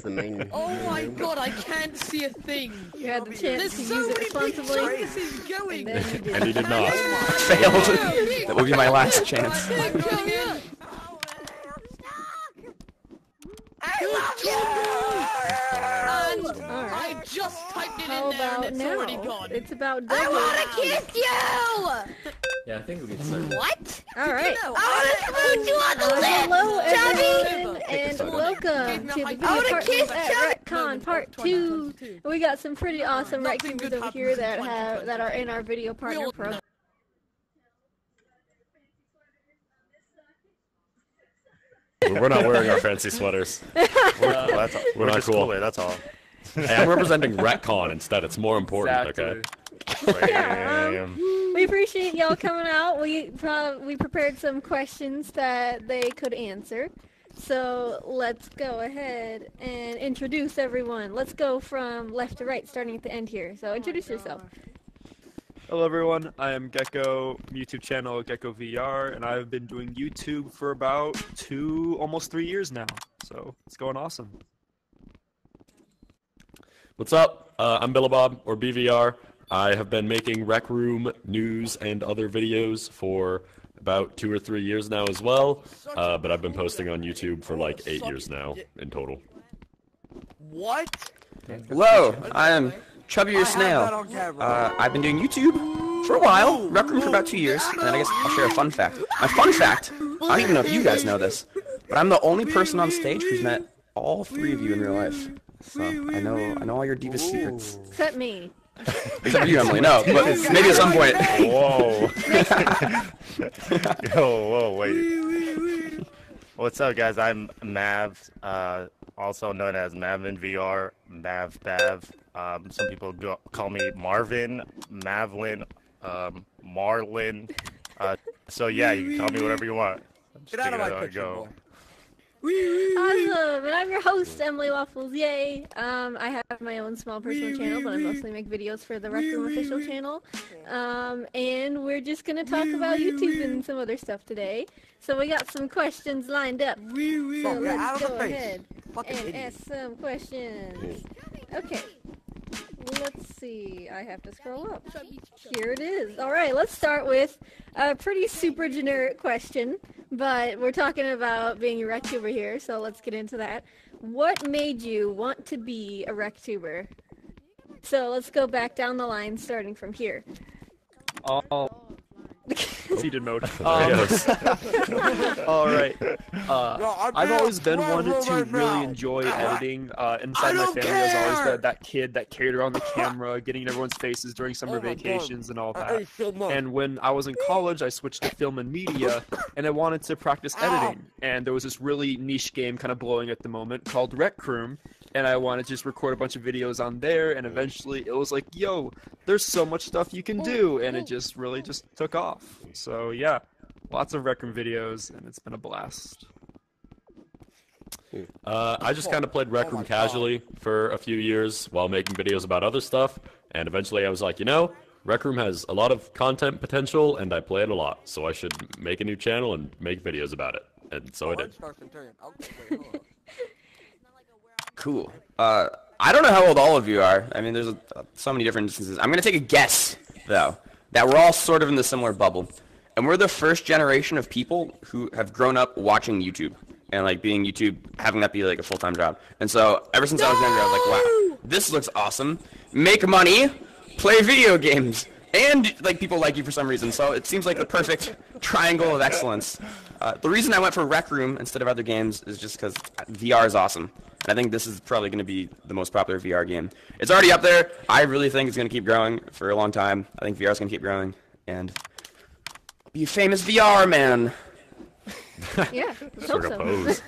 the main. Oh my god, I can't see a thing. You had the chance There's to so use it many responsibly. pictures this is going. And then you did. And he did not. Failed. That will be my last chance. I'm going in. And I just typed it How in there and about it's now? already gone. It's about I double. wanna kiss you! Yeah, I think we can start. What? All right. I wanna smooch you on the lips! Hello everyone, Chubby! and welcome to the I video wanna part kiss at Chubby! Retcon Part 2. We got some pretty awesome Nothing Retcons good over here happens that are in our video partner all program. We're not wearing our fancy sweaters. We're not cool. That's all. Hey, I'm representing Retcon instead. It's more important, okay? We appreciate y'all coming out. We prepared some questions that they could answer. So let's go ahead and introduce everyone. Let's go from left to right, starting at the end here. So introduce yourself. Hello everyone, I am Gecko, YouTube channel Gecko VR, and I've been doing YouTube for about almost 3 years now, so it's going awesome. What's up? I'm Billabob, or BVR. I have been making Rec Room news and other videos for about 2 or 3 years now as well, but I've been posting on YouTube for like 8 years now in total. What? Hello, I am Chubbier Snail. I've been doing YouTube for a while, Rec Room for about 2 years, and then I guess I'll share a fun fact. My fun fact, I don't even know if you guys know this, but I'm the only person on stage who's met all 3 of you in real life. So I know all your deepest secrets. Except me. Except you, Emily. No, but maybe at some point. Whoa. Whoa, wait. What's up, guys? I'm Mav, also known as Mavin VR, Mav Bav. Some people call me Marvin, Mavlin, Marlin. So yeah, you can call me whatever you want. Get out of my picture, Awesome, and I'm your host, Emily Waffles, yay! I have my own small personal channel, but I mostly make videos for the Rec Room official channel. And we're just gonna talk about YouTube and some other stuff today. So we got some questions lined up. So let's go ahead and ask some questions. Okay. Let's see, I have to scroll up. Here it is. Alright, let's start with a pretty super generic question, but we're talking about being a RecTuber here, so let's get into that. What made you want to be a RecTuber? So let's go back down the line, starting from here. Seated mode. Alright. I've always been one to really enjoy editing. Inside my family, I was always that kid that carried around the camera, getting in everyone's faces during summer vacations and all that. And when I was in college, I switched to film and media, and I wanted to practice editing. And there was this really niche game kind of blowing at the moment called Rec Room, and I wanted to just record a bunch of videos on there, and eventually it was like, yo, there's so much stuff you can do, and it just really just took off. So yeah, lots of Rec Room videos, and it's been a blast. I just kind of played Rec Room casually for a few years while making videos about other stuff, and eventually I was like, you know, Rec Room has a lot of content potential, and I play it a lot, so I should make a new channel and make videos about it. And so I did. Cool. I don't know how old all of you are. I mean, there's so many different instances. I'm going to take a guess, though, that we're all sort of in the similar bubble. And we're the first generation of people who have grown up watching YouTube. And, like, being YouTube, having that be, like, a full-time job. And so, ever since I was younger, I was like, wow, this looks awesome. Make money, play video games, and, like, people like you for some reason. So it seems like the perfect triangle of excellence. The reason I went for Rec Room instead of other games is just because VR is awesome. And I think this is probably going to be the most popular VR game. It's already up there. I really think it's going to keep growing for a long time. I think VR is going to keep growing. And I'll be a famous VR man. Yeah, Sort of pose.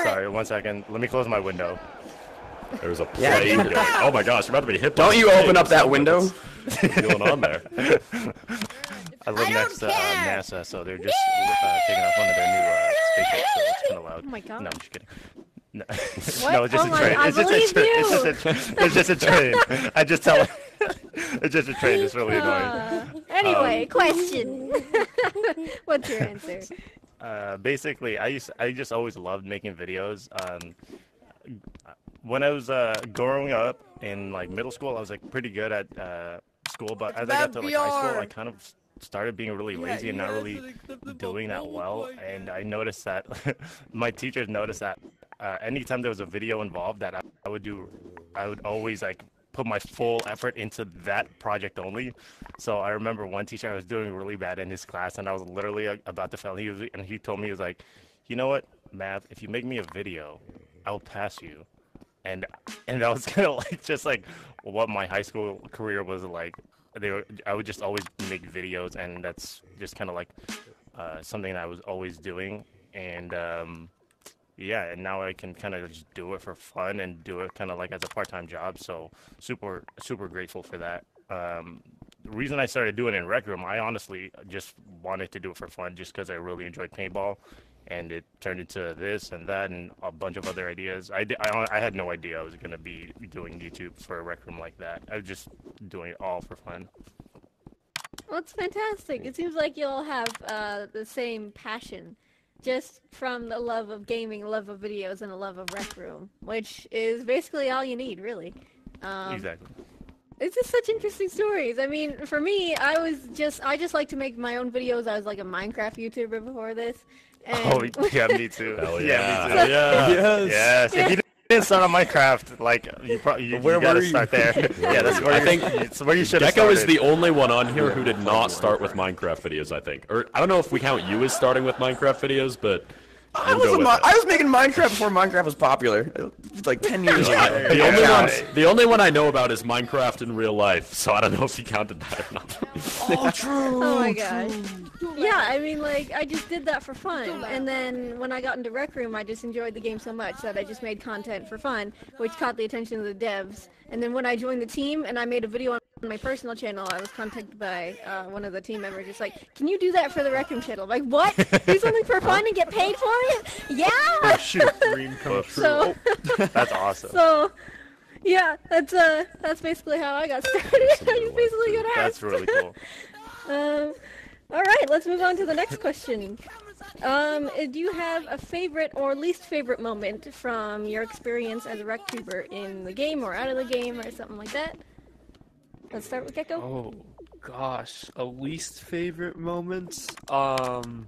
Sorry, 1 second. Let me close my window. There's a plane going. Oh my gosh, you're about to be hit by Don't you open up that window? Feeling on there. I live next to NASA, so they're just taking off one of their new spaceships, so it's kind of loud. Oh my god. No, I'm just kidding. No, What? no, it's just Oh a my- train. I It's just a believe train. you. It's just a train. I just tell. It's just a train. It's really annoying. Anyway, question. What's your answer? Basically, I just always loved making videos. When I was growing up in like middle school, I was like pretty good at school, but as I got to like high school, I kind of started being really lazy and not really doing that well. And I noticed that my teachers noticed that anytime there was a video involved that I would always like put my full effort into that project only. So I remember one teacher, I was doing really bad in his class, and I was literally about to fail. And he told me, he was like, you know what, Mav, if you make me a video, I'll pass you. And that was kind of like just like what my high school career was like. I would just always make videos, and that's just kind of like something that I was always doing. And yeah, and now I can kind of just do it for fun and do it kind of like as a part-time job. So super grateful for that. The reason I started doing it in Rec Room, I honestly just wanted to do it for fun, just because I really enjoyed paintball. And it turned into this and that and a bunch of other ideas. I had no idea I was going to be doing YouTube for a Rec Room like that. I was just doing it all for fun. Well, it's fantastic. It seems like you'll have the same passion, just from the love of gaming, love of videos, and a love of Rec Room, which is basically all you need, really. Exactly. It's just such interesting stories. I mean, for me, I just like to make my own videos. I was like a Minecraft YouTuber before this. And Oh, yeah, me too. Hell Yeah, me yeah. too. Yeah. Yes. If you didn't start on Minecraft, like you gotta start there. Yeah, that's where I think it's where you should have Gecko started. is the only one on here who did not start with Minecraft videos, I think. Or I don't know if we count you as starting with Minecraft videos, but I we'll go with it. I was making Minecraft before Minecraft was popular. It was like 10 years ago. The only one I know about is Minecraft in real life, so I don't know if you counted that or not. Oh, true. Oh my gosh. Yeah, I mean, like, I just did that for fun. And then when I got into Rec Room, I just enjoyed the game so much that I just made content for fun, which caught the attention of the devs. And then when I joined the team and I made a video on my personal channel, I was contacted by one of the team members, just like, can you do that for the Rec Room channel? I'm like, what? Do something for fun and get paid for it? Yeah! Shoot, dream come true. So, That's awesome. so, yeah, that's basically how I got started. I just basically got asked. That's really cool. All right, let's move on to the next question. Do you have a favorite or least favorite moment from your experience as a RecTuber in the game or out of the game or something like that? Let's start with Gecko. Oh gosh, a least favorite moment. And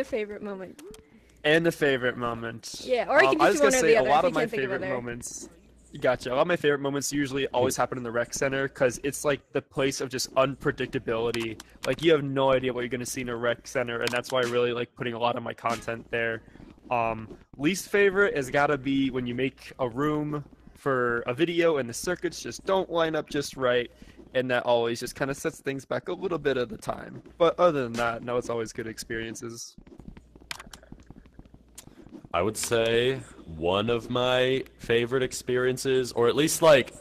a favorite moment. And a favorite moment. Yeah, or you can I just was do one gonna or say the a other lot if you of my can't think of favorite other. moments. Gotcha. A lot of my favorite moments usually always happen in the rec center because it's like the place of just unpredictability. Like you have no idea what you're gonna see in a rec center, and that's why I really like putting a lot of my content there. Least favorite has gotta be when you make a room for a video and the circuits just don't line up just right, and that always just kind of sets things back a little bit at the time. But other than that, no, it's always good experiences. I would say one of my favorite experiences, or at least like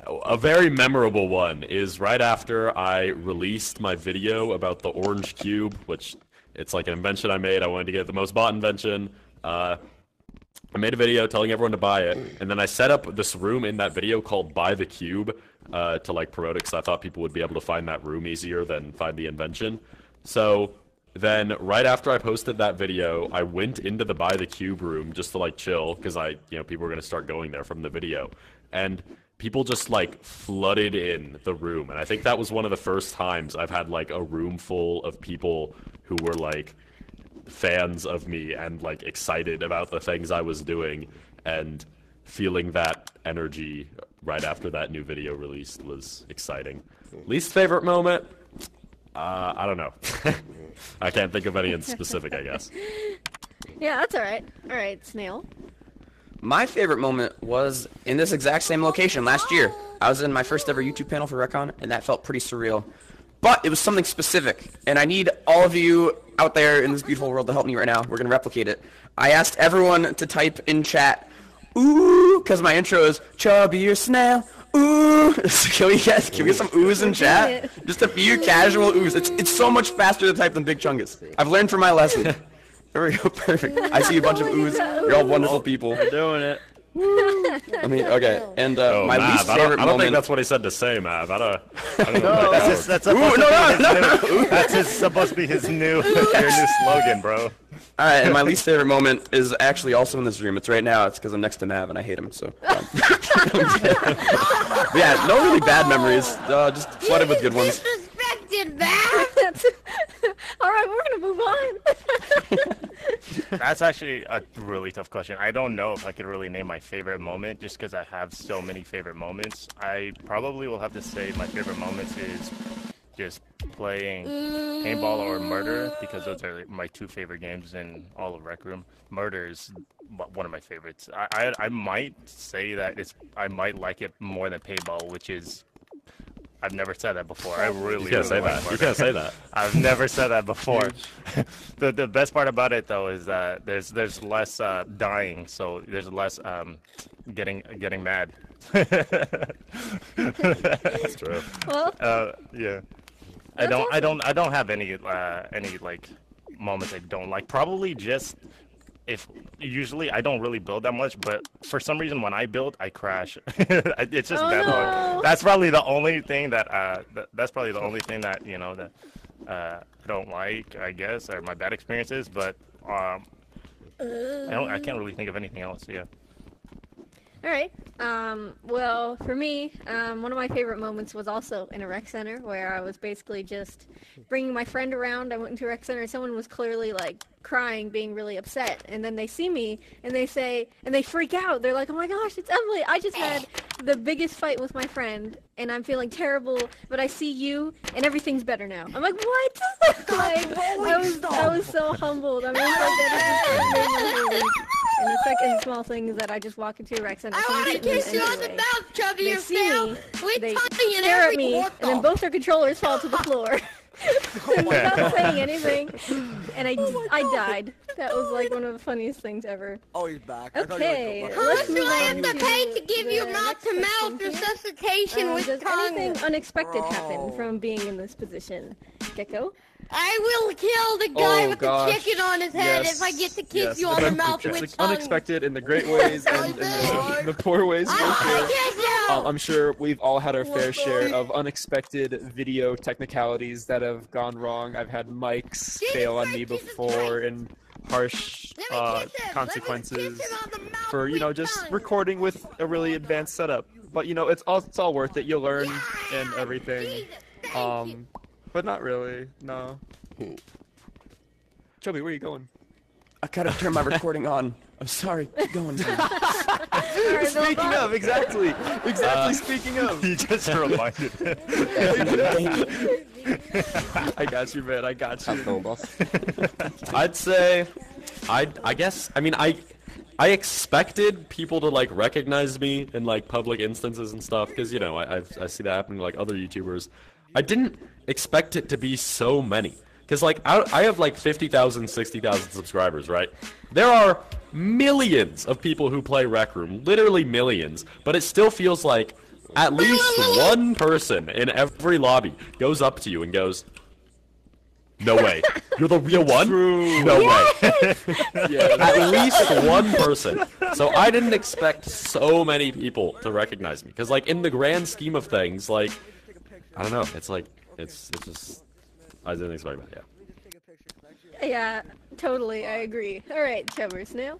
a very memorable one, is right after I released my video about the orange cube, which it's like an invention I made. I wanted to get the most bought invention. I made a video telling everyone to buy it, and then I set up this room in that video called Buy the Cube to like promote it, because I thought people would be able to find that room easier than find the invention. So then right after I posted that video, I went into the Buy the Cube room just to like chill, because people were going to start going there from the video. And people just like flooded in the room. And I think that was one of the first times I've had like a room full of people who were like fans of me and like excited about the things I was doing, and feeling that energy right after that new video released was exciting. Least favorite moment? I don't know. I can't think of any in specific, I guess. Yeah, that's all right. All right, Snail. My favorite moment was in this exact same location last year. I was in my first ever YouTube panel for Recon, and that felt pretty surreal. But it was something specific, and I need all of you out there in this beautiful world to help me right now. We're going to replicate it. I asked everyone to type in chat, ooh, because my intro is chubby or snail, ooh. Can we get some oohs in chat? Just a few casual oohs. It's so much faster to type than Big Chungus. I've learned from my lesson. There we go, perfect. I see a bunch of oohs. You're all wonderful people. We're doing it. I mean, okay, and Oh, my Mav, least I favorite don't think moment. that's what he said to say, Mav. I don't know. No, That's that's Ooh, supposed no, to be no, his new. That's supposed to be his new your new slogan, bro. All right, and my least favorite moment is actually also in this room. It's right now. It's because I'm next to Mav and I hate him. So, But yeah, no really bad memories. Just flooded with good ones. Disrespected, man. That's all right. We're gonna move on. That's actually a really tough question. I don't know if I could really name my favorite moment just because I have so many favorite moments. I probably will have to say my favorite moments is just playing paintball or murder because those are my two favorite games in all of Rec Room. Murder is one of my favorites. I might say that I might like it more than paintball, which is I've never said that before. I really You can't say like that. You murder. can't say that. I've never said that before. The best part about it though is that there's less dying, so there's less getting mad. That's true. Well, Yeah. That's I don't have any like moments I don't like. Probably just if usually I don't really build that much, but for some reason when I build I crash. It's just Oh, bad luck. no. That's probably the only thing that that's probably the only thing that that I don't like, I guess, or my bad experiences. But I can't really think of anything else. Yeah. all right. Well, for me, one of my favorite moments was also in a rec center where I was basically just bringing my friend around. I went into a rec center. Someone was clearly like crying, being really upset, and then they see me and they say, and they freak out. They're like, "Oh my gosh, it's Emily! I just had the biggest fight with my friend, and I'm feeling terrible. But I see you, and everything's better now." I'm like, "What?" Like, I was so humbled. I mean, like that made my whole week. And the second small thing is that I just walk into a rec center. I someone want to hits me kiss you on the anyway. mouth, chubby They see yourself. me, We they tiny and stare at every me, what and then the- both their controllers fall to the floor. Without saying anything, and I died. That was like one of the funniest things ever. Oh, he's back. Okay, How let's much do move I on have to pay to give you the mouth-to-mouth next question here. resuscitation with Does tongue? anything unexpected happen from being in this position? Gecko? I will kill the guy Oh, with gosh. the chicken on his head Yes, if I get to kiss yes. you on the mouth It's with tongue. unexpected in the great ways and in the poor ways for I want sure. to kiss you! I'm sure we've all had our fair share of unexpected video technicalities that have gone wrong. I've had mics fail on me before and harsh Let me kiss him. Let me kiss consequences him on the mouth for with just tongue. recording with a really advanced setup. But it's all worth it. You'll learn and everything. Jesus, thank you. But not really. No. Chubby, where are you going? I gotta turn my recording on. I'm sorry. Keep going. Speaking of, exactly. Speaking of. You just reminded him. I got you, man. I got you. I'd say, I guess, I mean, I expected people to like recognize me in like public instances and stuff because I see that happening to like other YouTubers. I didn't expect it to be so many because like I have like 50,000, 60,000 subscribers, right? There are millions of people who play Rec Room, literally millions, but it still feels like at least one person in every lobby goes up to you and goes, "No way, you're the real one? No way." Yeah. At least one person. So I didn't expect so many people to recognize me because like in the grand scheme of things, like I don't know, it's like it's just I didn't expect that. Yeah. Yeah, totally. I agree. All right, Chubbers, now.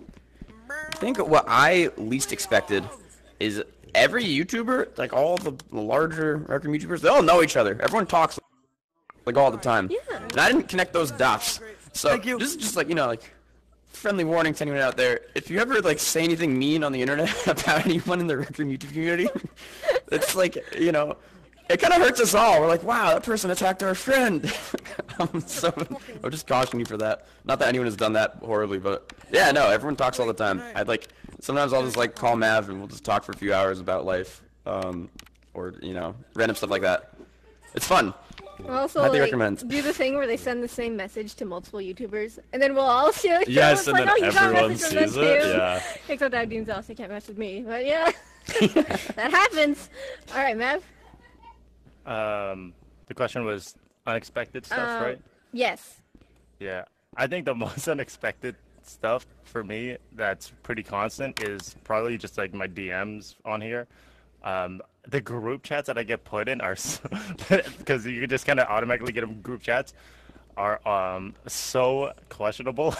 I think what I least expected is every YouTuber, like all the larger Rec Room YouTubers, they all know each other. Everyone talks like all the time. Yeah. And I didn't connect those dots. So this is just like, like friendly warning to anyone out there. If you ever like say anything mean on the internet about anyone in the Rec Room YouTube community, it's like, it kind of hurts us all. We're like, wow, that person attacked our friend. I'm just cautioning you for that. Not that anyone has done that horribly, but yeah, no, everyone talks all the time. Sometimes I'll just like call Mav and we'll just talk for a few hours about life, or random stuff like that. It's fun. Also, Highly like, recommend. do the thing where they send the same message to multiple YouTubers, and then we'll all share it. Yes, It's and like, then oh, you got a everyone message from them sees it. too. Yeah. Except Deems also can't mess with me, but yeah. That happens. All right, Mav. The question was unexpected stuff, right? Yes. Yeah. I think the most unexpected stuff for me that's pretty constant is probably just like my DMs on here. The group chats that I get put in are because you can just kind of automatically get them group chats are so questionable.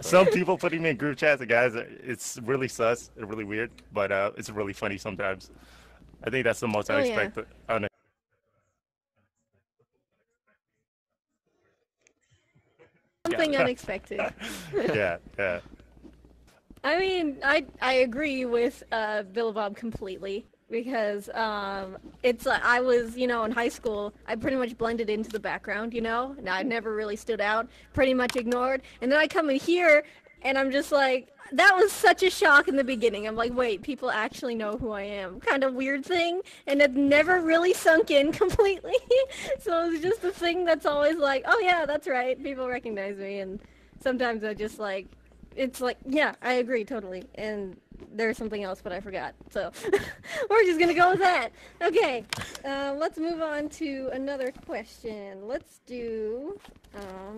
Some people putting me in group chats, guys, it's really sus and really weird, but it's really funny sometimes. I think that's the most unexpected. Something unexpected. Yeah. I mean, I agree with Billabong completely because it's like I was, in high school, I pretty much blended into the background, and I never really stood out, pretty much ignored. And then I come in here and I'm just like, that was such a shock in the beginning. I'm like, wait, people actually know who I am. Kind of weird thing, and it never really sunk in completely. So it's just a thing that's always like, oh yeah, that's right, people recognize me, and sometimes I just like, it's like, yeah, I agree totally, and there's something else, but I forgot. So we're just gonna go with that. Okay, let's move on to another question. Let's do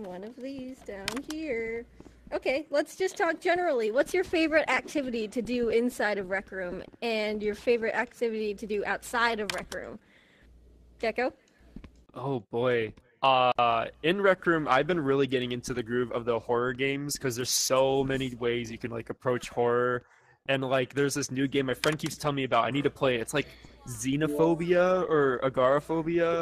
one of these down here. Okay, let's just talk generally. What's your favorite activity to do inside of Rec Room and your favorite activity to do outside of Rec Room? Gecko? Oh boy. In Rec Room, I've been really getting into the groove of the horror games because there's so many ways you can like approach horror. And like there's this new game my friend keeps telling me about. I need to play it. It's like Xenophobia or Agoraphobia